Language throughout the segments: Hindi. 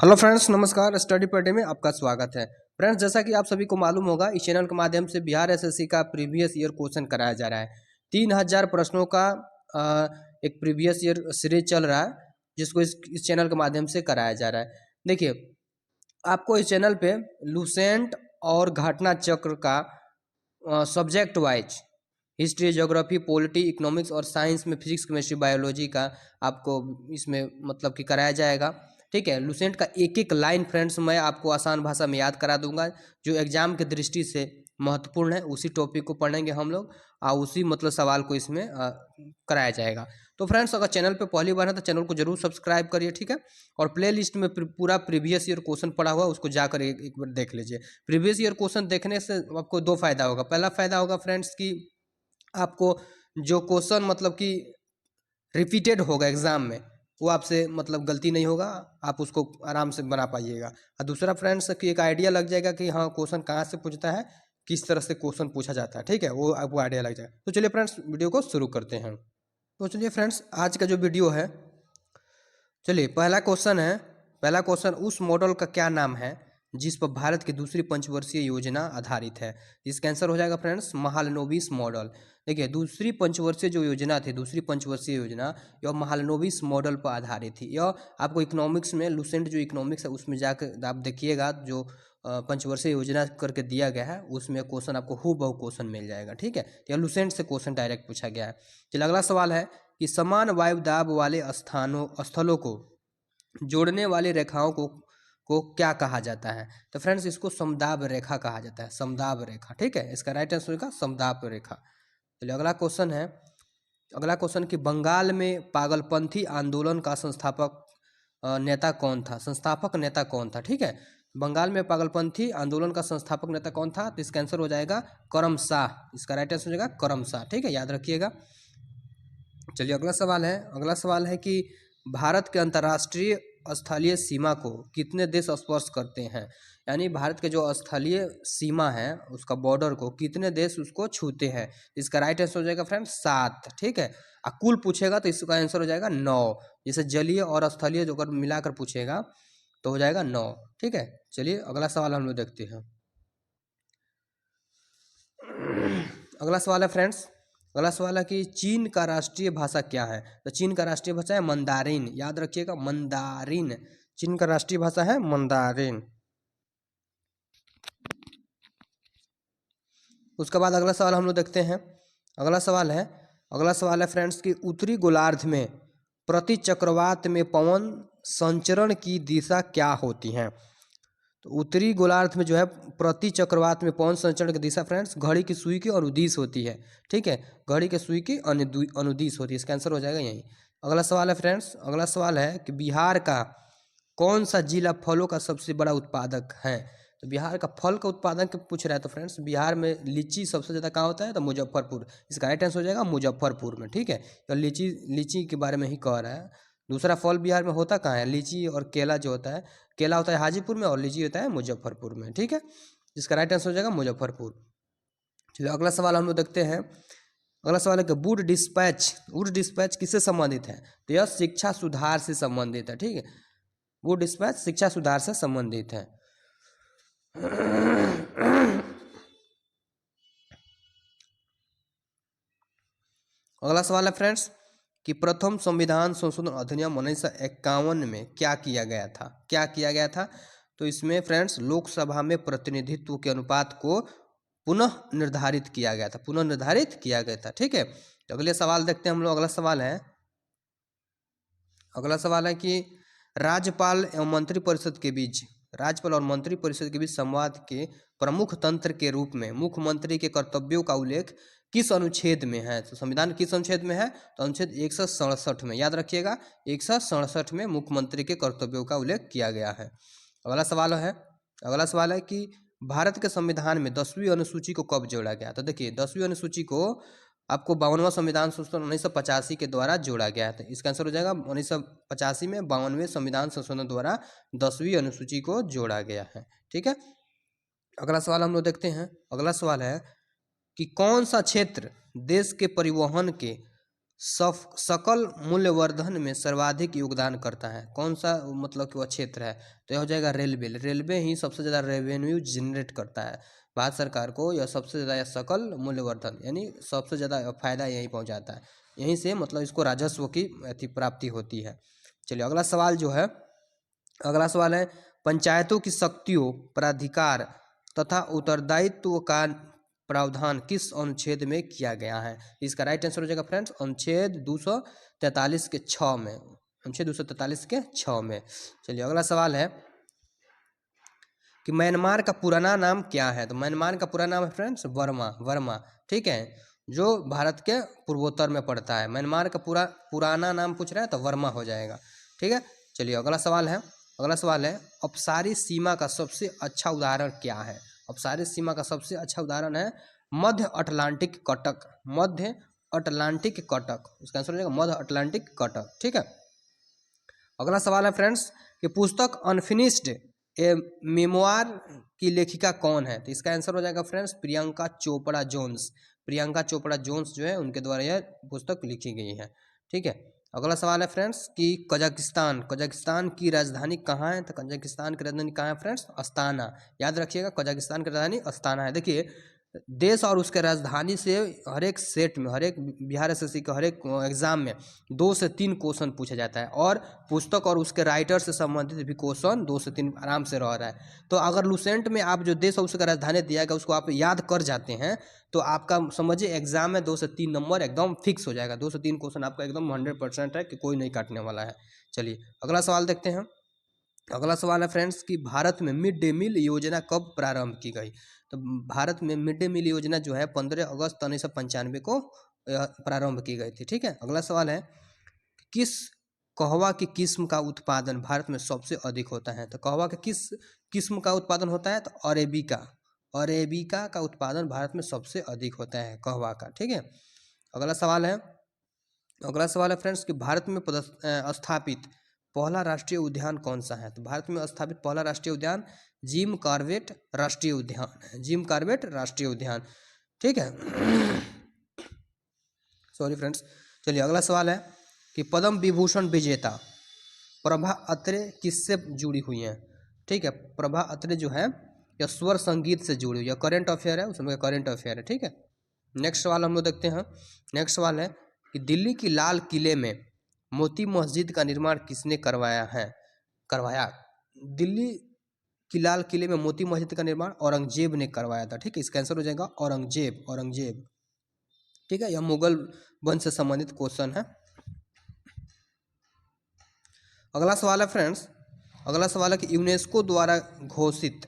हेलो फ्रेंड्स, नमस्कार। स्टडी पर डे में आपका स्वागत है। फ्रेंड्स, जैसा कि आप सभी को मालूम होगा, इस चैनल के माध्यम से बिहार एसएससी का प्रीवियस ईयर क्वेश्चन कराया जा रहा है। 3000 प्रश्नों का एक प्रीवियस ईयर सीरीज चल रहा है, जिसको इस चैनल के माध्यम से कराया जा रहा है। देखिए, आपको इस चैनल पे लुसेंट और घटना चक्र का subject wise history, geography, polity, economics और साइंस में फिजिक्स, केमिस्ट्री, बायोलॉजी का आपको इसमें मतलब कि कराया जाएगा। ठीक है, लुसेंट का एक एक लाइन फ्रेंड्स मैं आपको आसान भाषा में याद करा दूंगा, जो एग्जाम की दृष्टि से महत्वपूर्ण है। उसी टॉपिक को पढ़ेंगे हम लोग और उसी मतलब सवाल को इसमें कराया जाएगा। तो फ्रेंड्स, अगर चैनल पे पहली बार है तो चैनल को जरूर सब्सक्राइब करिए। ठीक है, और प्ले लिस्ट में पूरा प्रीवियस ईयर क्वेश्चन पड़ा हुआ, उसको जाकर एक बार देख लीजिए। प्रीवियस ईयर क्वेश्चन देखने से आपको दो फायदा होगा। पहला फायदा होगा फ्रेंड्स कि आपको जो क्वेश्चन मतलब कि रिपीटेड होगा एग्जाम में, वो आपसे मतलब गलती नहीं होगा, आप उसको आराम से बना पाइएगा। और दूसरा फ्रेंड्स कि एक आइडिया लग जाएगा कि हाँ, क्वेश्चन कहाँ से पूछता है, किस तरह से क्वेश्चन पूछा जाता है। ठीक है, वो आपको आइडिया लग जाएगा। तो चलिए फ्रेंड्स, वीडियो को शुरू करते हैं। तो चलिए फ्रेंड्स, आज का जो वीडियो है, चलिए पहला क्वेश्चन है। पहला क्वेश्चन, उस मॉडल का क्या नाम है जिस पर भारत की दूसरी पंचवर्षीय योजना आधारित है। इसका आंसर हो जाएगा फ्रेंड्स महालनोबिस मॉडल। देखिए, दूसरी पंचवर्षीय जो योजना थी, दूसरी पंचवर्षीय योजना, यह महालनोबिस मॉडल पर आधारित थी। यह आपको इकोनॉमिक्स में, लुसेंट जो इकोनॉमिक्स है उसमें जाकर आप देखिएगा, जो पंचवर्षीय योजना करके दिया गया है उसमें क्वेश्चन आपको हूबहू क्वेश्चन मिल जाएगा। ठीक है, यह लुसेंट से क्वेश्चन डायरेक्ट पूछा गया है। चलिए अगला सवाल है कि समान वायुदाब वाले स्थलों को जोड़ने वाली रेखाओं को क्या कहा जाता है। तो फ्रेंड्स, इसको समदाब रेखा कहा जाता है, समदाब रेखा। ठीक है, इसका राइट आंसर होगा समदाब रेखा। चलिए अगला क्वेश्चन है। अगला क्वेश्चन कि बंगाल में पागलपंथी आंदोलन का संस्थापक नेता कौन था। संस्थापक नेता कौन था। ठीक है, बंगाल में पागलपंथी आंदोलन का संस्थापक नेता कौन था। तो इसका आंसर हो जाएगा करम शाह। इसका राइट आंसर हो जाएगा करम शाह। ठीक है, याद रखिएगा। चलिए अगला सवाल है। अगला सवाल है कि भारत के अंतर्राष्ट्रीय स्थलीय सीमा को कितने देश स्पर्श करते हैं। यानी भारत के जो स्थलीय सीमा है, उसका बॉर्डर को कितने देश उसको छूते हैं। इसका राइट आंसर हो जाएगा फ्रेंड्स 7। ठीक है, और कुल पूछेगा तो इसका आंसर हो जाएगा 9। जैसे जलीय और स्थलीय जो अगर मिलाकर पूछेगा तो हो जाएगा 9। ठीक है, चलिए अगला सवाल हम लोग देखते हैं। अगला सवाल है फ्रेंड्स। अगला सवाल है कि चीन का राष्ट्रीय भाषा क्या है। तो चीन का राष्ट्रीय भाषा है मंदारिन। याद रखिएगा, मंदारिन। चीन का राष्ट्रीय भाषा है मंदारिन। उसके बाद अगला सवाल हम लोग देखते हैं। अगला सवाल है फ्रेंड्स कि उत्तरी गोलार्ध में प्रति चक्रवात में पवन संचरण की दिशा क्या होती है। तो उत्तरी गोलार्ध में जो है प्रति चक्रवात में पवन संचरण की दिशा फ्रेंड्स घड़ी की सुई की अनुदिश होती है। ठीक है, घड़ी के सुई की अनुदिश होती है। इसका आंसर हो जाएगा यही। अगला सवाल है फ्रेंड्स। अगला सवाल है कि बिहार का कौन सा जिला फलों का सबसे बड़ा उत्पादक है। तो बिहार का फल का उत्पादन पूछ रहा है। तो फ्रेंड्स, बिहार में लीची सबसे ज़्यादा कहाँ होता है, तो मुजफ्फरपुर। इसका राइट आंसर हो जाएगा मुजफ्फरपुर में। ठीक है, तो लीची के बारे में ही कह रहा है। दूसरा फल बिहार में होता कहाँ है, लीची और केला जो होता है, केला होता है हाजीपुर में और लीची होता है मुजफ्फरपुर में। ठीक है, जिसका राइट आंसर हो जाएगा मुजफ्फरपुर। चलिए अगला सवाल हम लोग देखते हैं। अगला सवाल है कि वुड डिस्पैच किससे संबंधित है। तो यह शिक्षा सुधार से संबंधित है। ठीक है, वुड डिस्पैच शिक्षा सुधार से संबंधित है। अगला सवाल है फ्रेंड्स कि प्रथम संविधान संशोधन अधिनियम 1951 में क्या किया गया था। क्या किया गया था। तो इसमें फ्रेंड्स लोकसभा में प्रतिनिधित्व के अनुपात को पुनः निर्धारित किया गया था। पुनः निर्धारित किया गया था। ठीक है, तो अगले सवाल देखते हैं हम लोग। अगला सवाल है कि राज्यपाल और मंत्री परिषद के बीच संवाद के प्रमुख तंत्र के रूप में मुख्यमंत्री के कर्तव्यों का उल्लेख किस अनुच्छेद में है। तो संविधान किस अनुच्छेद में है। तो अनुच्छेद 167 में। याद रखिएगा, 167 में मुख्यमंत्री के कर्तव्यों का उल्लेख किया गया है। अगला सवाल है कि भारत के संविधान में 10वीं अनुसूची को कब जोड़ा गया। तो देखिए, 10वीं अनुसूची को आपको 52वां संविधान संशोधन 1985 के द्वारा जोड़ा गया था। इसका आंसर हो जाएगा 1985 में 52वें संविधान संशोधन द्वारा 10वीं अनुसूची को जोड़ा गया है। ठीक है, अगला सवाल हम लोग देखते हैं। अगला सवाल है कि कौन सा क्षेत्र देश के परिवहन के सकल मूल्यवर्धन में सर्वाधिक योगदान करता है? कौन सा मतलब कि वह क्षेत्र है? तो यह हो जाएगा रेलवे। रेलवे ही सबसे ज़्यादा रेवेन्यू जनरेट करता है भारत सरकार को। यह सबसे ज़्यादा यह सकल मूल्यवर्धन यानी सबसे ज़्यादा फायदा यहीं पहुंचाता है, यहीं से मतलब इसको राजस्व की प्राप्ति होती है। चलिए अगला सवाल जो है, अगला सवाल है पंचायतों की शक्तियों, प्राधिकार तथा उत्तरदायित्व का प्रावधान किस अनुच्छेद में किया गया है? इसका राइट आंसर हो जाएगा फ्रेंड्स अनुच्छेद 243 के 6 में, अनुच्छेद 243 के 6 में। चलिए अगला सवाल है कि म्यांमार का पुराना नाम क्या है? तो म्यांमार का पुराना नाम है फ्रेंड्स वर्मा, ठीक है, जो भारत के पूर्वोत्तर में पड़ता है। म्यांमार का पुराना नाम पूछ रहा है तो वर्मा हो जाएगा, ठीक है। चलिए अगला सवाल है, अपसारी सीमा का सबसे अच्छा उदाहरण क्या है? अपसारी सीमा का सबसे अच्छा उदाहरण है मध्य अटलांटिक कटक, मध्य अटलांटिक कटक, इसका आंसर हो जाएगा मध्य अटलांटिक कटक, ठीक है। अगला सवाल है फ्रेंड्स कि पुस्तक अनफिनिश्ड ए मेमोआर की लेखिका कौन है? तो इसका आंसर हो जाएगा friends Priyanka Chopra Jones. Priyanka Chopra Jones जो है उनके द्वारा यह पुस्तक लिखी गई है, ठीक है। अगला सवाल है फ्रेंड्स कि कजाकिस्तान की राजधानी कहाँ है? तो कजाकिस्तान की राजधानी कहाँ है फ्रेंड्स? अस्ताना। याद रखिएगा कजाकिस्तान की राजधानी अस्ताना है। देखिए देश और उसके राजधानी से हर एक सेट में, हर एक बिहार एसएससी का हर एक एग्जाम में 2 से 3 क्वेश्चन पूछा जाता है, और पुस्तक और उसके राइटर से संबंधित भी क्वेश्चन 2 से 3 आराम से रह रहा है। तो अगर लुसेंट में आप जो देश और उसका राजधानी दिया गया उसको आप याद कर जाते हैं तो आपका समझिए एग्जाम में 2 से 3 नंबर एकदम फिक्स हो जाएगा। 2 से 3 क्वेश्चन आपका एकदम 100% है कि कोई नहीं काटने वाला है। चलिए अगला सवाल देखते हैं। अगला सवाल है फ्रेंड्स कि भारत में मिड डे मील योजना कब प्रारंभ की गई? तो भारत में मिड डे मील योजना जो है 15 अगस्त 1995 को प्रारंभ की गई थी, ठीक है। अगला सवाल है किस कहवा की किस्म का उत्पादन भारत में सबसे अधिक होता है? तो कहवा के किस किस्म का उत्पादन होता है? तो अरेबिका का उत्पादन भारत में सबसे अधिक होता है कहवा का, ठीक है। अगला सवाल है फ्रेंड्स कि भारत में स्थापित पहला राष्ट्रीय उद्यान कौन सा है? तो भारत में स्थापित पहला राष्ट्रीय उद्यान जिम कॉर्बेट राष्ट्रीय उद्यान है, जिम कॉर्बेट राष्ट्रीय उद्यान, ठीक है। Sorry friends. चलिए अगला सवाल है कि पद्म विभूषण विजेता प्रभा अत्रे किससे जुड़ी हुई हैं? ठीक है, प्रभा अत्रे जो है यह स्वर संगीत से जुड़ी हुई है, करंट अफेयर है, उसमें करंट अफेयर है, ठीक है। नेक्स्ट सवाल हम लोग देखते हैं। नेक्स्ट सवाल है कि दिल्ली की लाल किले में मोती मस्जिद का निर्माण किसने करवाया? दिल्ली की लाल किले में मोती मस्जिद का निर्माण औरंगजेब ने करवाया था, ठीक है। इसका आंसर हो जाएगा औरंगजेब, ठीक है। यह मुगल वंश से संबंधित क्वेश्चन है। अगला सवाल है फ्रेंड्स, अगला सवाल है कि यूनेस्को द्वारा घोषित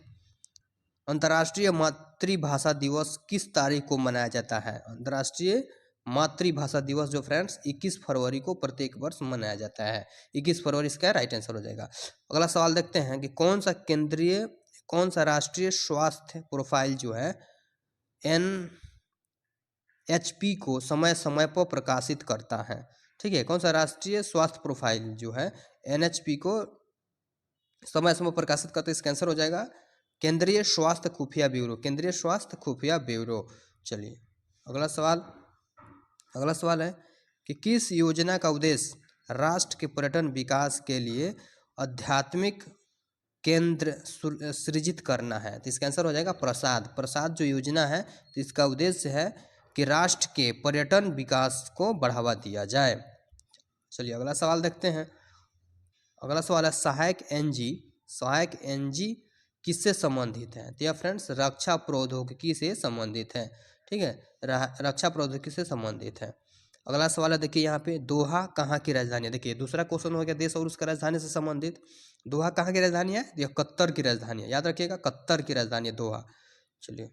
अंतर्राष्ट्रीय मातृभाषा दिवस किस तारीख को मनाया जाता है? अंतर्राष्ट्रीय मातृभाषा दिवस जो फ्रेंड्स 21 फरवरी को प्रत्येक वर्ष मनाया जाता है। 21 फरवरी इसका राइट आंसर हो जाएगा। अगला सवाल देखते हैं कि कौन सा राष्ट्रीय स्वास्थ्य प्रोफाइल जो है NHP को समय समय पर प्रकाशित करता है, ठीक है। कौन सा राष्ट्रीय स्वास्थ्य प्रोफाइल जो है NHP को समय समय प्रकाशित करता है? इसका आंसर हो जाएगा केंद्रीय स्वास्थ्य खुफिया ब्यूरो। चलिए अगला सवाल है कि किस योजना का उद्देश्य राष्ट्र के पर्यटन विकास के लिए आध्यात्मिक केंद्र सृजित करना है? तो इसका आंसर हो जाएगा प्रसाद जो योजना है तो इसका उद्देश्य है कि राष्ट्र के पर्यटन विकास को बढ़ावा दिया जाए। चलिए अगला सवाल देखते हैं। अगला सवाल है सहायक एनजी किससे संबंधित है? तो यह फ्रेंड्स रक्षा प्रौद्योगिकी से संबंधित है, ठीक है, रक्षा प्रौद्योगिकी से संबंधित है। अगला सवाल है देखिए यहाँ पे दोहा कहाँ की राजधानी है? देखिए दूसरा क्वेश्चन हो गया देश और उसका राजधानी से संबंधित। दोहा कहाँ की राजधानी है? यह कतर की राजधानी है, याद रखिएगा कतर की राजधानी है दोहा। चलिए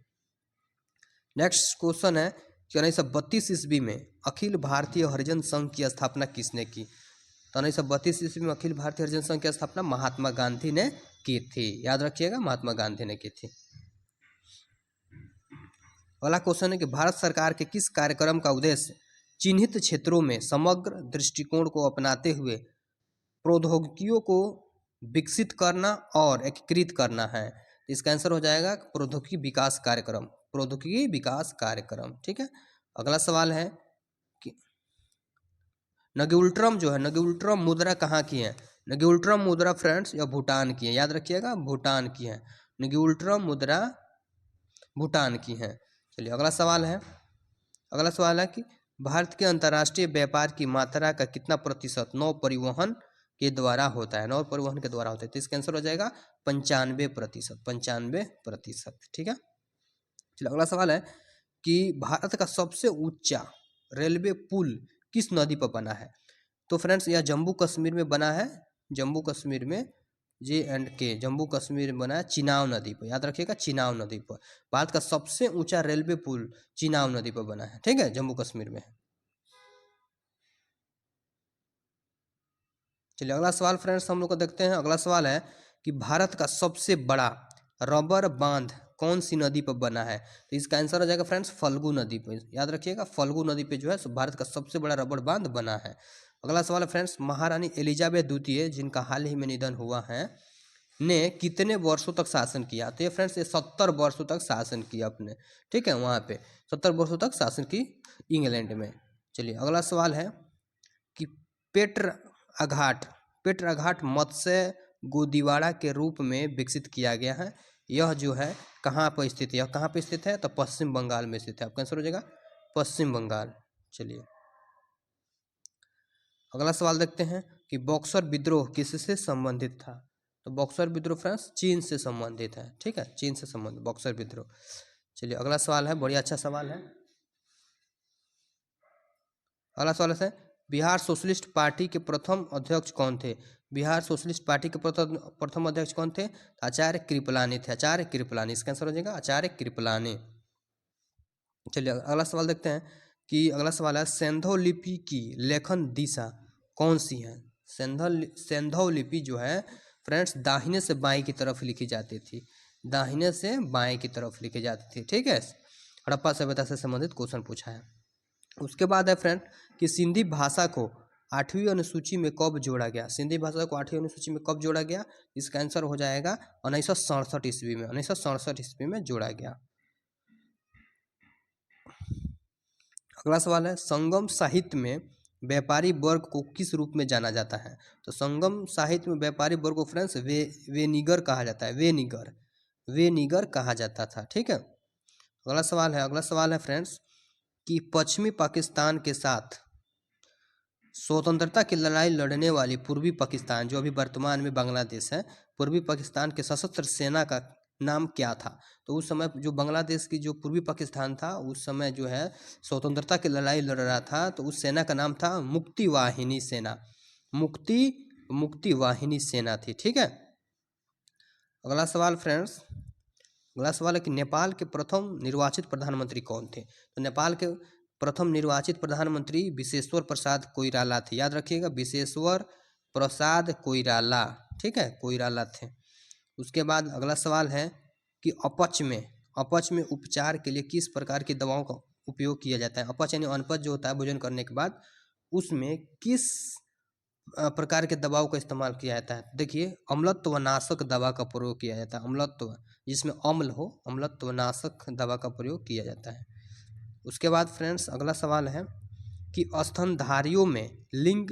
नेक्स्ट क्वेश्चन है कि 1932 ईस्वी में अखिल भारतीय हरिजन संघ की स्थापना किसने की? तो 1932 ईस्वी में अखिल भारतीय हरिजन संघ की स्थापना महात्मा गांधी ने की थी, याद रखिएगा महात्मा गांधी ने की थी। अगला क्वेश्चन है कि भारत सरकार के किस कार्यक्रम का उद्देश्य चिन्हित क्षेत्रों में समग्र दृष्टिकोण को अपनाते हुए प्रौद्योगिकियों को विकसित करना और एकीकृत करना है? इसका आंसर हो जाएगा प्रौद्योगिकी विकास कार्यक्रम, ठीक है। अगला सवाल है कि नगुल्ट्रम जो है, नगुल्ट्रम मुद्रा कहाँ की है? नगुल्ट्रम मुद्रा फ्रेंड्स या भूटान की है, याद रखिएगा भूटान की है। नगुल्ट्रम मुद्रा भूटान की है। चलिए अगला सवाल है, अगला सवाल है कि भारत के अंतर्राष्ट्रीय व्यापार की मात्रा का कितना प्रतिशत नौ परिवहन के द्वारा होता है? नौ परिवहन के द्वारा होता है, तो इसका आंसर हो जाएगा 95%, 95%। ठीक है। चलिए अगला सवाल है कि भारत का सबसे ऊंचा रेलवे पुल किस नदी पर बना है? तो फ्रेंड्स यह जम्मू कश्मीर में बना है, जम्मू कश्मीर में J&K, जम्मू कश्मीर में बना है चिनाब नदी पर, याद रखिएगा चिनाब नदी पर। भारत का सबसे ऊंचा रेलवे पुल चिनाब नदी पर बना है, ठीक है, जम्मू कश्मीर में है। चलिए अगला सवाल फ्रेंड्स हम लोग को देखते हैं। अगला सवाल है कि भारत का सबसे बड़ा रबर बांध कौन सी नदी पर बना है? तो इसका आंसर हो जाएगा फ्रेंड्स फल्गु नदी पर, याद रखिएगा फल्गु नदी पे जो है भारत का सबसे बड़ा रबर बांध बना है। अगला सवाल है फ्रेंड्स, महारानी एलिजाबेथ द्वितीय जिनका हाल ही में निधन हुआ है ने कितने वर्षों तक शासन किया? तो ये फ्रेंड्स ये 70 वर्षों तक शासन किया अपने, ठीक है, वहाँ पे 70 वर्षों तक शासन की इंग्लैंड में। चलिए अगला सवाल है कि पेट्र अघाट, पेट्र अघाट मत्स्य गोदीवाड़ा के रूप में विकसित किया गया है। यह जो है कहाँ पर स्थित है? यह कहाँ पर स्थित है? तो पश्चिम बंगाल में स्थित है। आपका आंसर हो जाएगा पश्चिम बंगाल। चलिए अगला सवाल देखते हैं कि बक्सर विद्रोह किससे संबंधित था? तो बक्सर विद्रोह फ्रेंड्स चीन से संबंधित है, ठीक है, चीन से संबंधित बक्सर विद्रोह। चलिए अगला सवाल है, बढ़िया अच्छा सवाल है। अगला सवाल है बिहार सोशलिस्ट पार्टी के प्रथम अध्यक्ष कौन थे? बिहार सोशलिस्ट पार्टी के प्रथम अध्यक्ष कौन थे? आचार्य कृपलानी थे, आचार्य कृपलानी, इसका आंसर हो जाएगा आचार्य कृपलानी। चलिए अगला सवाल देखते हैं कि अगला सवाल है सेंधव लिपि की लेखन दिशा कौन सी है? सेंधव लिपि जो है फ्रेंड्स दाहिने से बाएं की तरफ लिखी जाती थी, दाहिने से बाएं की तरफ लिखी जाती थी, ठीक है। हड़प्पा सभ्यता से संबंधित क्वेश्चन पूछा है। उसके बाद है फ्रेंड कि सिंधी भाषा को 8वीं अनुसूची में कब जोड़ा गया? सिंधी भाषा को 8वीं अनुसूची में कब जोड़ा गया? इसका आंसर हो जाएगा 1967 ईस्वी में, 1967 ईस्वी में जोड़ा गया। अगला सवाल है संगम साहित्य में व्यापारी वर्ग को किस रूप में जाना जाता है? तो संगम साहित्य में व्यापारी वर्ग को फ्रेंड्स वेनिगर कहा जाता है, वेनिगर कहा जाता था, ठीक है। अगला सवाल है फ्रेंड्स कि पश्चिमी पाकिस्तान के साथ स्वतंत्रता की लड़ाई लड़ने वाली पूर्वी पाकिस्तान जो अभी वर्तमान में बांग्लादेश है, पूर्वी पाकिस्तान के सशस्त्र सेना का नाम क्या था? तो उस समय जो बांग्लादेश की जो पूर्वी पाकिस्तान था उस समय जो है स्वतंत्रता की लड़ाई लड़ रहा था, तो उस सेना का नाम था मुक्ति वाहिनी सेना, मुक्ति वाहिनी सेना थी, ठीक है। अगला सवाल फ्रेंड्स, अगला सवाल है कि नेपाल के प्रथम निर्वाचित प्रधानमंत्री कौन थे? तो नेपाल के प्रथम निर्वाचित प्रधानमंत्री विशेश्वर प्रसाद कोइराला थे, याद रखिएगा विशेश्वर प्रसाद कोइराला, ठीक है, कोइराला थे। उसके बाद अगला सवाल है कि अपच में उपचार के लिए किस प्रकार की दवाओं का उपयोग किया जाता है? अपच यानी अनपच जो होता है भोजन करने के बाद, उसमें किस प्रकार के दवाओं का इस्तेमाल किया जाता है? देखिए अम्लत्व नाशक दवा का प्रयोग किया जाता है, अम्लत्व जिसमें अम्ल हो, अम्लत्व नाशक दवा का प्रयोग किया जाता है। उसके बाद फ्रेंड्स अगला सवाल है कि स्तनधारियों में लिंग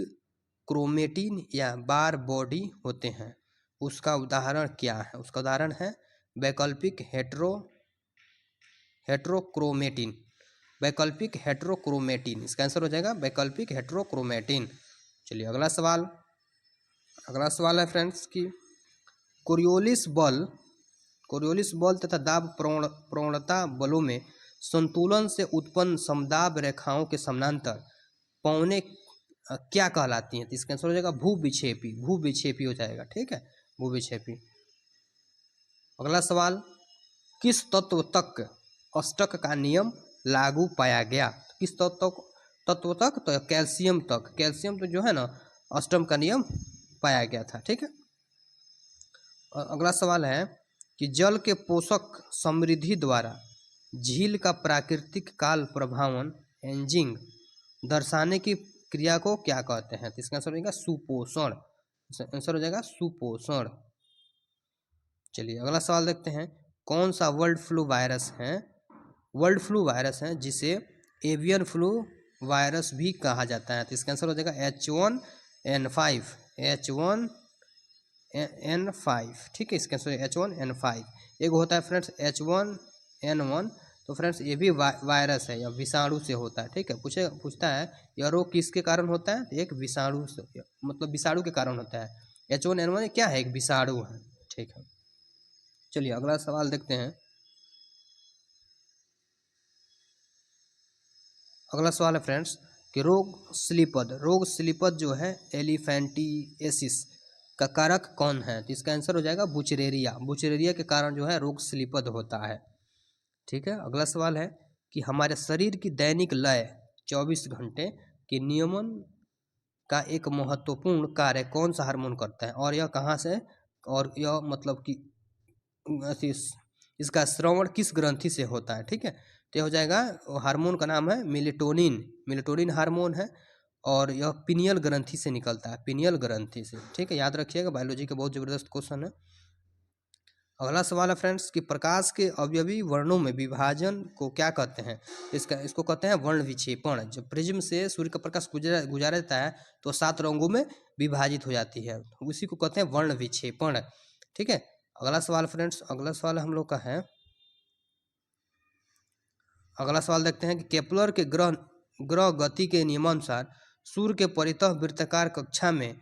क्रोमेटिन या बार बॉडी होते हैं, उसका उदाहरण क्या है? उसका उदाहरण है वैकल्पिक हेट्रोक्रोमेटिन, वैकल्पिक हेट्रोक्रोमेटिन, इसका आंसर हो जाएगा वैकल्पिक हेट्रोक्रोमेटिन। चलिए अगला सवाल है फ्रेंड्स कि कोरियोलिस बल तथा दाब प्रवणता बलों में संतुलन से उत्पन्न समदाब रेखाओं के समानांतर पौने क्या कहलाती हैं? तो इसका आंसर हो जाएगा भूविक्षेपी हो जाएगा, ठीक है, भूविक्षेपी। अगला सवाल किस तत्व तक अष्टक का नियम लागू पाया गया? किस तत्व तक? तो कैल्शियम तो जो है ना अष्टम का नियम पाया गया था, ठीक है। और अगला सवाल है कि जल के पोषक समृद्धि द्वारा झील का प्राकृतिक काल प्रभावन एंजिंग दर्शाने की क्रिया को क्या कहते हैं? तो इसका आंसर हो जाएगा सुपोषण, आंसर हो जाएगा सुपोषण। चलिए अगला सवाल देखते हैं कौन सा वर्ल्ड फ्लू वायरस है जिसे एवियन फ्लू वायरस भी कहा जाता है। तो इसका आंसर हो जाएगा H1N5, H1N5, ठीक है। इसका आंसर H1N5। एक होता है फ्रेंड्स H1N1, तो फ्रेंड्स ये भी वायरस है या विषाणु से होता है, ठीक है। पूछता है यह रोग किसके कारण होता है, एक विषाणु से, मतलब विषाणु के कारण होता है। H1N1 क्या है, एक विषाणु है, ठीक है। चलिए अगला सवाल देखते हैं। अगला सवाल है फ्रेंड्स कि रोग स्लीपद जो है एलिफेंटिएसिस का कारक कौन है। तो इसका आंसर हो जाएगा बुचेरेरिया के कारण जो है रोग स्लीपद होता है, ठीक है। अगला सवाल है कि हमारे शरीर की दैनिक लय 24 घंटे के नियमन का एक महत्वपूर्ण कार्य कौन सा हार्मोन करता है, और यह कहाँ से, और यह मतलब कि इसका श्रवण किस ग्रंथि से होता है, ठीक है। तो यह हो जाएगा, हार्मोन का नाम है मेलेटोनिन हार्मोन है, और यह पिनियल ग्रंथि से निकलता है, पिनियल ग्रंथि से, ठीक है। याद रखिएगा, बायोलॉजी का बहुत जबरदस्त क्वेश्चन है। अगला सवाल है फ्रेंड्स कि प्रकाश के अवयवी वर्णों में विभाजन को क्या कहते हैं। इसको कहते हैं वर्ण विक्षेपण। जब प्रिज्म से सूर्य का प्रकाश गुजरा रहता है तो 7 रंगों में विभाजित हो जाती है, उसी को कहते हैं वर्ण विक्षेपण, ठीक है। अगला सवाल फ्रेंड्स, अगला सवाल हम लोग का है, अगला सवाल देखते हैं कि केपलर के ग्रह गति के नियमानुसार सूर्य के परितः वृत्ताकार कक्षा में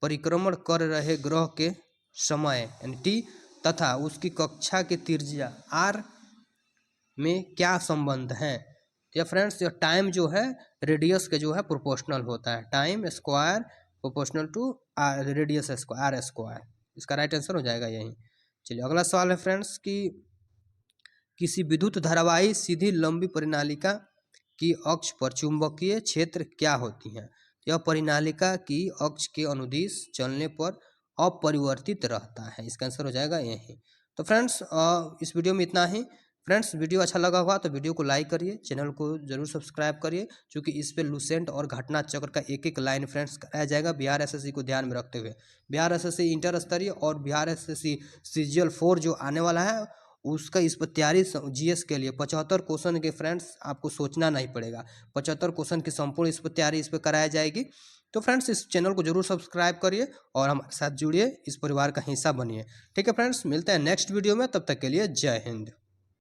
परिक्रमण कर रहे ग्रह के समय यानी टी तथा उसकी कक्षा के त्रिज्या आर में क्या संबंध है। तो फ्रेंड्स यह टाइम जो है रेडियस के जो है प्रोपोर्शनल होता है, time square proportional to radius square, R square. इसका राइट आंसर हो जाएगा यही। चलिए अगला सवाल है फ्रेंड्स कि किसी विद्युत धारावाही सीधी लंबी परिनालिका की अक्ष पर चुंबकीय क्षेत्र क्या होती है। यह परिनालिका की अक्ष के अनुदिश चलने पर अपरिवर्तित रहता है। इसका आंसर हो जाएगा यही। तो फ्रेंड्स इस वीडियो में इतना ही। फ्रेंड्स वीडियो अच्छा लगा होगा तो वीडियो को लाइक करिए, चैनल को जरूर सब्सक्राइब करिए, क्योंकि इस पे लूसेंट और घटना चक्र का एक एक लाइन फ्रेंड्स कराया जाएगा बिहार एसएससी को ध्यान में रखते हुए। बिहार एसएससी इंटर स्तरीय और बिहार एसएससी सीजीएल 4 जो आने वाला है उसका इस पर तैयारी जीएस के लिए 75 क्वेश्चन के फ्रेंड्स आपको सोचना नहीं पड़ेगा। 75 क्वेश्चन की संपूर्ण इस पर तैयारी इस पर कराई जाएगी। तो फ्रेंड्स इस चैनल को जरूर सब्सक्राइब करिए और हमारे साथ जुड़िए, इस परिवार का हिस्सा बनिए, ठीक है फ्रेंड्स। मिलते हैं नेक्स्ट वीडियो में, तब तक के लिए जय हिंद।